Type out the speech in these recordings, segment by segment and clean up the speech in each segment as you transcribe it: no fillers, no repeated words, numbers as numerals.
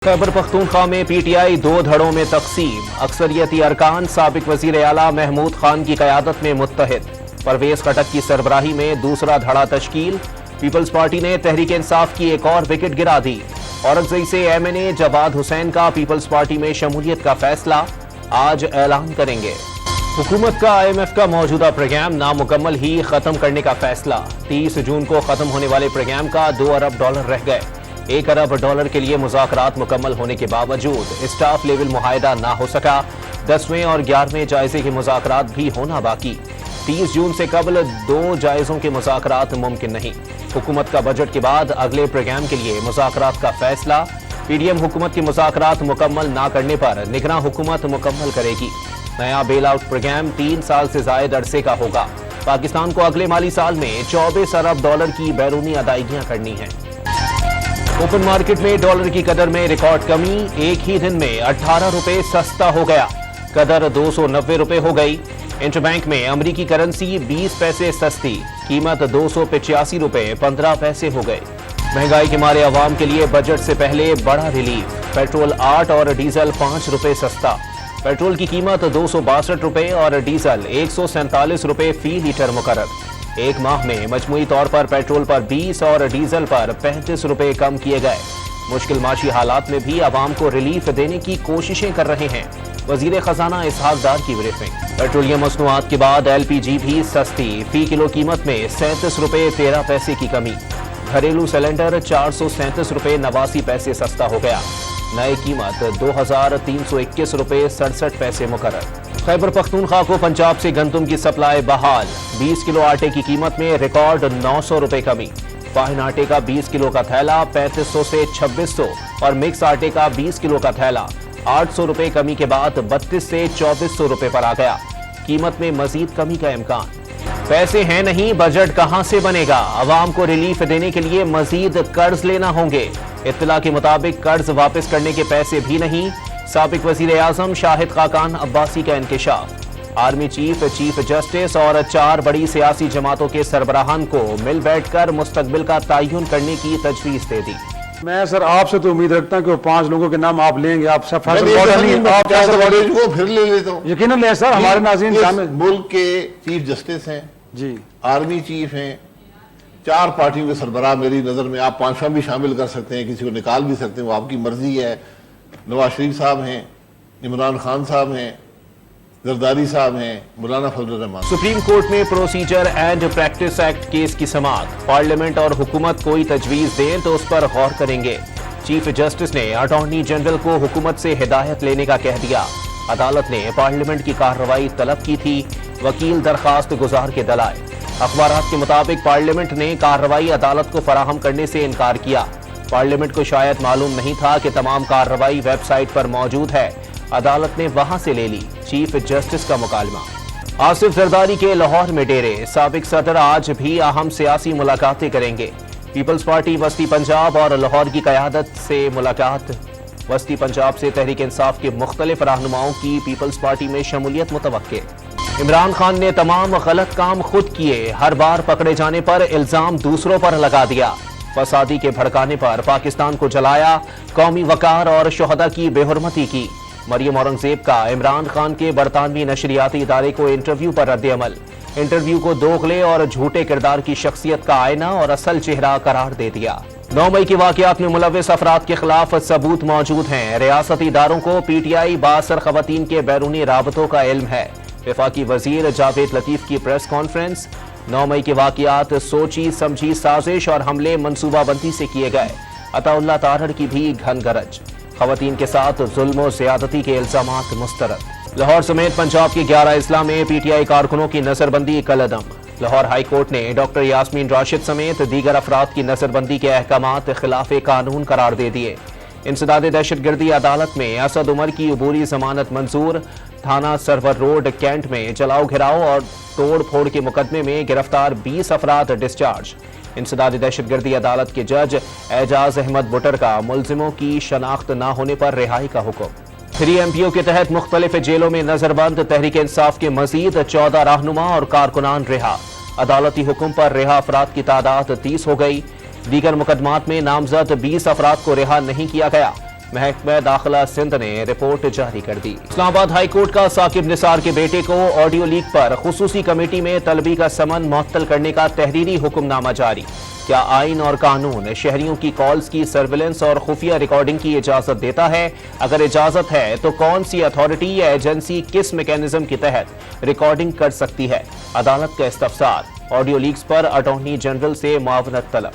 खैबर पख्तूनख्वा में पीटीआई दो धड़ों में तकसीम। अक्सरियती अरकान साबिक वजीर आला महमूद खान की क़यादत में मुत्तहिद। परवेज खटक की सरबराही में दूसरा धड़ा तश्कील। पीपल्स पार्टी ने तहरीक इंसाफ की एक और विकेट गिरा दी। औरंगज़ई से एमएनए जवाद हुसैन का पीपल्स पार्टी में शमूलियत का फैसला आज ऐलान करेंगे। हुकूमत का IMF का मौजूदा प्रोग्राम नामुकम्मल ही खत्म करने का फैसला। 30 जून को खत्म होने वाले प्रोग्राम का $2 अरब रह गए। $1 अरब के लिए मुज़ाकरात मुकम्मल होने के बावजूद स्टाफ लेवल मुआहिदा ना हो सका। 10वें और 11वें जायजे के मुज़ाकरात भी होना बाकी। 30 जून से कबल 2 जायजों के मुज़ाकरात मुमकिन नहीं। हुकूमत का बजट के बाद अगले प्रोग्राम के लिए मुज़ाकरात का फैसला। PDM हुकूमत के मुज़ाकरात मुकम्मल ना करने पर निगरां हुकूमत मुकम्मल करेगी। नया बेल आउट प्रोग्राम 3 साल से ज़ायद अरसे का होगा। पाकिस्तान को अगले माली साल में $24 अरब की बैरूनी अदायगियां करनी हैं। ओपन मार्केट में डॉलर की कदर में रिकॉर्ड कमी। एक ही दिन में 18 रुपए सस्ता हो गया। कदर 290 रुपए हो गई। इंटरबैंक में अमरीकी करेंसी 20 पैसे सस्ती। कीमत 285 रुपए 15 पैसे हो गए। महंगाई के मारे अवाम के लिए बजट से पहले बड़ा रिलीफ। पेट्रोल 8 और डीजल 5 रुपए सस्ता। पेट्रोल की कीमत 262 रुपए और डीजल 147 रुपए फी लीटर मुकर्रर। एक माह में मजमूई तौर पर पेट्रोल पर 20 और डीजल पर 35 रुपए कम किए गए। मुश्किल माशी हालात में भी आवाम को रिलीफ देने की कोशिशें कर रहे हैं। वजीर खजाना इसहाक डार की ब्रीफिंग। पेट्रोलियम मसनूआत के बाद LPG भी सस्ती। फी किलो कीमत में 37 रुपए 13 पैसे की कमी। घरेलू सिलेंडर 437 रुपए 89 पैसे सस्ता हो गया। नई कीमत 2321 रुपए 67 पैसे मुकर्रर। खैबर पख्तूनख्वा को पंजाब से गंदम की सप्लाई बहाल। 20 किलो आटे की कीमत में रिकॉर्ड 900 रुपए कमी। फाइन आटे का 20 किलो का थैला 3500 से 2600 और मिक्स आटे का 20 किलो का थैला 800 रुपए कमी के बाद 32 से 2400 रुपए पर आ गया। कीमत में मजीद कमी का इम्कान। पैसे हैं नहीं, बजट कहां से बनेगा? अवाम को रिलीफ देने के लिए मजीद कर्ज लेना होंगे। इत्तला के मुताबिक कर्ज वापस करने के पैसे भी नहीं। साबिक वजीर आजम शाहिद खाकान अब्बासी का इंकशाफ। आर्मी चीफ, चीफ जस्टिस और 4 बड़ी सियासी जमातों के सरबराहान को मिल बैठकर मुस्तकबिल का तयन करने की तजवीज दे दी। मैं सर आपसे तो उम्मीद रखता हूं कि वो 5 लोगों के नाम आप लेंगे। आप सब फिर ले लेता हूँ। यकीनन ले सर, हमारे नाज़रीन शामिल। मुल्क के चीफ जस्टिस हैं जी, आर्मी चीफ हैं, 4 पार्टियों के सरबराह मेरी नजर में, आप 5वां भी शामिल कर सकते हैं, किसी को निकाल भी सकते हैं, वो आपकी मर्जी है। नवाज शरीफ साहब हैं, इमरान खान साहब हैं, जरदारी साहब हैं, मौलाना फजल रहमान। सुप्रीम कोर्ट में procedure and practice act case की समाअत। पार्लियामेंट और हुकूमत कोई तजवीज दें तो उस पर गौर करेंगे। चीफ जस्टिस ने अटॉर्नी जनरल को हुकूमत से हिदायत लेने का कह दिया। अदालत ने पार्लियामेंट की कार्रवाई तलब की थी। वकील दरखास्त गुजार के दलाए। अखबारात के मुताबिक पार्लियामेंट ने कार्रवाई अदालत को फराहम करने से इनकार किया। पार्लियामेंट को शायद मालूम नहीं था कि तमाम कार्रवाई वेबसाइट पर मौजूद है। अदालत ने वहां से ले ली। चीफ जस्टिस का मुकालमा। आसिफ जरदारी के लाहौर में डेरे। साबिक सदर आज भी अहम सियासी मुलाकातें करेंगे। पीपल्स पार्टी वस्ती पंजाब और लाहौर की क़यादत से मुलाकात। वस्ती पंजाब से तहरीक इंसाफ के मुख्तलिफ रहनुमाओं की पीपल्स पार्टी में शमूलियत मुतवक्के। इमरान खान ने तमाम गलत काम खुद किए। हर बार पकड़े जाने पर इल्जाम दूसरों पर लगा दिया। फसादी के भड़काने पर पाकिस्तान को जलाया। कौमी वकार और शोहदा की बेहुरमती की। मरियम औरंगजेब का इमरान खान के बरतानवी नशरियाती इदारे को इंटरव्यू पर रद्द-ए-अमल। इंटरव्यू को दोगले और झूठे किरदार की शख्सियत का आईना और असल चेहरा करार दे दिया। 9 मई के वाकयात में मुलव्विस अफराद के खिलाफ सबूत मौजूद हैं। रियासती इदारों को PTI बासर खवातीन के बैरूनी राबतों का इल्म है। वफाकी वजीर जावेद लतीफ की प्रेस कॉन्फ्रेंस। 9 मई के वाकयात सोची समझी साजिश और हमले मनसूबाबंदी से किए गए। अताउल्लाह तारड़ की भी घन गरज। खवातीन के साथ जुल्म और ज़्यादती के इल्जामात मुस्तरद। लाहौर समेत पंजाब के 11 अजला में PTI कारकुनों की नजरबंदी कलअदम। लाहौर हाई कोर्ट ने डॉक्टर यास्मीन राशिद समेत दीगर अफराद की नजरबंदी के अहकामात खिलाफ कानून करार दे दिए। इंसदाद दहशतगर्दी अदालत में असद उमर की अबूरी जमानत मंजूर। थाना सरवर रोड कैंट में जलाओ घिराव और तोड़ फोड़ के मुकदमे में गिरफ्तार 20 अफराद डिस्चार्ज। इंसदाद दहशतगर्दी अदालत के जज एजाज अहमद बुटर का मुल्जिमों की शनाख्त न होने पर रिहाई का हुक्म। 3 MPO के तहत मुख्तलिफ जेलों में नजरबंद। तहरीक इंसाफ के मजीद 14 रहनुमा और कारकुनान रिहा। अदालती हुक्म पर रिहा अफराद की तादाद 30 हो गई। दीगर मुकदमात में नामजद 20 अफराद को रिहा नहीं किया गया। महकमा दाखिला सिंध ने रिपोर्ट जारी कर दी। इस्लामाबाद हाई कोर्ट का साकिब निसार के बेटे को ऑडियो लीक पर खुसूसी कमेटी में तलबी का समन मुअत्तल करने का तहरीरी हुक्मनामा जारी। क्या आइन और कानून शहरियों की कॉल्स की सर्विलेंस और खुफिया रिकॉर्डिंग की इजाजत देता है? अगर इजाजत है तो कौन सी अथॉरिटी या एजेंसी किस मैकेनिज्म के तहत रिकॉर्डिंग कर सकती है? अदालत का इस्तफसार। ऑडियो लीक्स पर अटॉर्नी जनरल से मुआवनत तलब।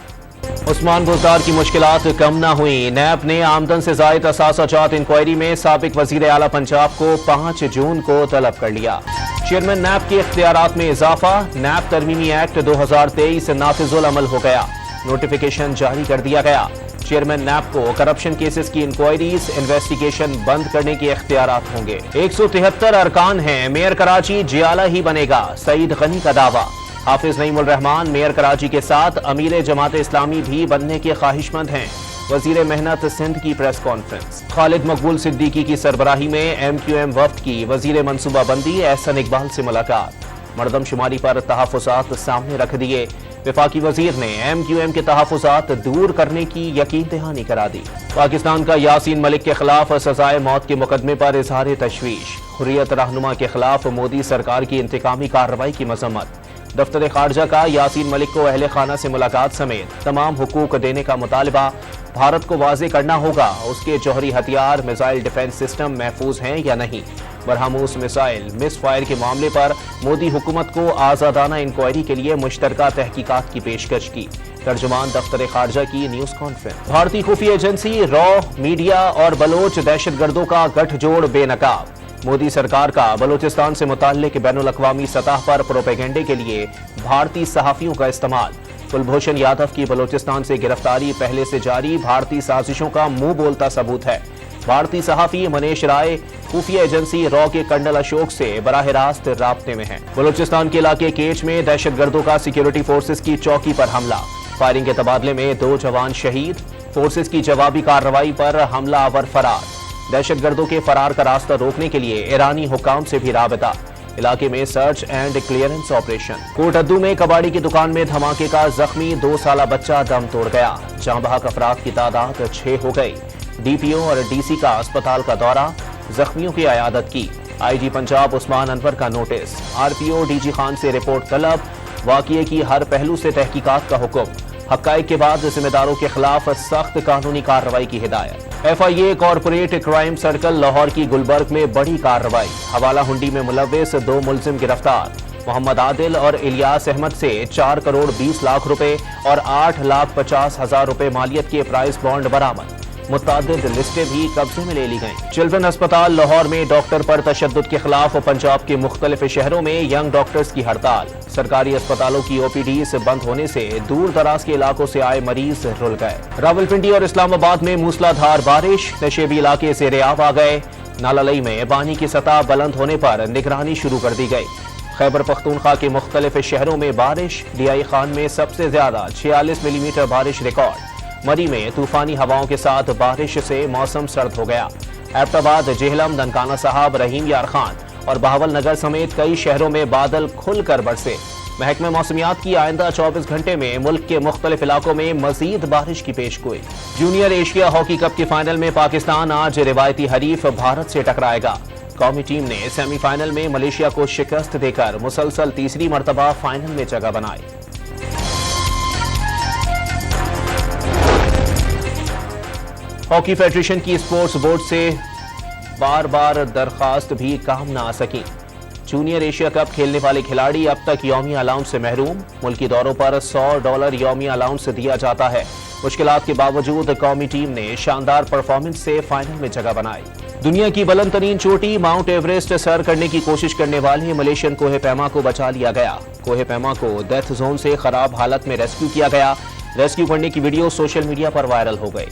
उस्मान गुलजार की मुश्किलात कम न हुई। नैब ने आमदन से जायद असासाजात इंक्वायरी में साबिक वजीर आला पंजाब को 5 जून को तलब कर लिया। चेयरमैन नैब के इख्तियारात में इजाफा। नैब तरमीमी एक्ट 2023 नाफिजुल अमल हो गया। नोटिफिकेशन जारी कर दिया गया। चेयरमैन नैब को करप्शन केसेस की इंक्वायरीज इन्वेस्टिगेशन बंद करने के इख्तियारात होंगे। 173 अरकान हैं। मेयर कराची जियाला ही बनेगा, सईद गनी का दावा। हाफिज नईमुल रहमान मेयर कराची के साथ अमीर जमात इस्लामी भी बनने के ख्वाहिशमंद हैं। वजीर मेहनत सिंध की प्रेस कॉन्फ्रेंस। खालिद मकबूल सिद्दीकी की सरबराही में MQM वफ्द की वजीर मनसूबाबंदी एहसन इकबाल से मुलाकात। मरदमशुमारी पर तहफ़्फ़ुज़ात सामने रख दिए। वफाकी वजीर ने MQM के तहफ़्फ़ुज़ात दूर करने की यकीन दहानी करा दी। पाकिस्तान का यासीन मलिक के खिलाफ सजाए मौत के मुकदमे पर इजहार तशवीश। हुर्रियत रहनुमा के खिलाफ मोदी सरकार की इंतकामी कार्रवाई की मजम्मत। दफ्तर खारजा का यासीन मलिक को अहले खाना से मुलाकात समेत तमाम हुकूक देने का मुतालबा। भारत को वाज़े करना होगा उसके जौहरी हथियार मिसाइल डिफेंस सिस्टम महफूज हैं या नहीं। बरहमूस मिसाइल मिस फायर के मामले पर मोदी हुकूमत को आज़ादाना इंक्वायरी के लिए मुश्तरका तहकीकात की पेशकश की। तर्जुमान दफ्तर खारजा की न्यूज कॉन्फ्रेंस। भारतीय खुफिया एजेंसी, रॉ, मीडिया और बलोच दहशतगर्दों का गठजोड़ बेनकाब। मोदी सरकार का बलूचिस्तान से मुताल्लिक बैनुल अक़वामी सतह पर प्रोपेगेंडे के लिए भारतीय सहाफ़ियों का इस्तेमाल। कुलभूषण यादव की बलूचिस्तान से गिरफ्तारी पहले से जारी भारतीय साजिशों का मुंह बोलता सबूत है। भारतीय सहाफ़ी मनीष राय खुफिया एजेंसी रॉ के कर्नल अशोक से बराह रास्त राब्ते में हैं। बलूचिस्तान के इलाके केच में दहशतगर्दों का सिक्योरिटी फोर्सेस की चौकी पर हमला। फायरिंग के तबादले में 2 जवान शहीद। फोर्सेस की जवाबी कार्रवाई पर हमलावर फरार। दहशतगर्दों के फरार का रास्ता रोकने के लिए ईरानी हुकाम से भी राबता। इलाके में सर्च एंड क्लियरेंस ऑपरेशन। कोटअद्दू में कबाड़ी की दुकान में धमाके का जख्मी 2 साला बच्चा दम तोड़ गया। जहां बहक अफराद की तादाद 6 हो गई। DPO और DC का अस्पताल का दौरा, जख्मियों की अयादत की। IG पंजाब उस्मान अनवर का नोटिस। RPO DG खान से रिपोर्ट तलब। वाक़ये की हर पहलू से तहकीकात का हुक्म। हक़ाइक़ के बाद जिम्मेदारों के खिलाफ सख्त कानूनी कार्रवाई की हिदायत। FIA corporate crime circle Lahore की गुलबर्ग में बड़ी कार्रवाई। हवाला हुंडी में मुलव्विस 2 मुलजिम गिरफ्तार। मोहम्मद आदिल और इलियास अहमद से 4 करोड़ 20 लाख रुपए और 8,50,000 रुपए मालियत के प्राइस बॉन्ड बरामद। मुतअद्दिद लिस्टें भी कब्जे में ले ली गईं। चिल्ड्रन अस्पताल लाहौर में डॉक्टर पर तशद्दुद के खिलाफ पंजाब के मुख्तलिफ शहरों में यंग डॉक्टर्स की हड़ताल। सरकारी अस्पतालों की OPDs बंद होने से दूर दराज के इलाकों से आए मरीज रुल गए। रावलपिंडी और इस्लामाबाद में मूसलाधार बारिश। नशेबी इलाके से रेआब आ गए। नालालई में पानी की सतह बुलंद होने पर निगरानी शुरू कर दी गई। खैबर पख्तूनख्वा के मुख्तलिफ शहरों में बारिश। DI खान में सबसे ज्यादा 46 मिलीमीटर बारिश रिकॉर्ड। मरी में तूफानी हवाओं के साथ बारिश से मौसम सर्द हो गया। एबटाबाद, जेहलम, ननकाना साहब, रहीम यार खान और बहावल नगर समेत कई शहरों में बादल खुलकर बरसे। महकमे मौसमियात की आइंदा 24 घंटे में मुल्क के मुख्तलिफ इलाकों में मजीद बारिश की पेशगोई। जूनियर एशिया हॉकी कप के फाइनल में पाकिस्तान आज रिवायती हरीफ भारत से टकराएगा। कौमी टीम ने सेमीफाइनल में मलेशिया को शिकस्त देकर मुसलसल तीसरी मरतबा फाइनल में जगह बनाई। हॉकी फेडरेशन की स्पोर्ट्स बोर्ड से बार बार दरखास्त भी काम न आ सकी। जूनियर एशिया कप खेलने वाले खिलाड़ी अब तक यौमी अलाउंस से महरूम। मुल्की दौरों पर $100 यौमी अलाउंस दिया जाता है। मुश्किलात के बावजूद कौमी टीम ने शानदार परफॉर्मेंस से फाइनल में जगह बनाई। दुनिया की बुलंद तरीन चोटी माउंट एवरेस्ट सर करने की कोशिश करने वाले मलेशियन कोहे पैमा को बचा लिया गया। कोहे पैमा को डेथ जोन से खराब हालत में रेस्क्यू किया गया। रेस्क्यू करने की वीडियो सोशल मीडिया पर वायरल हो गई।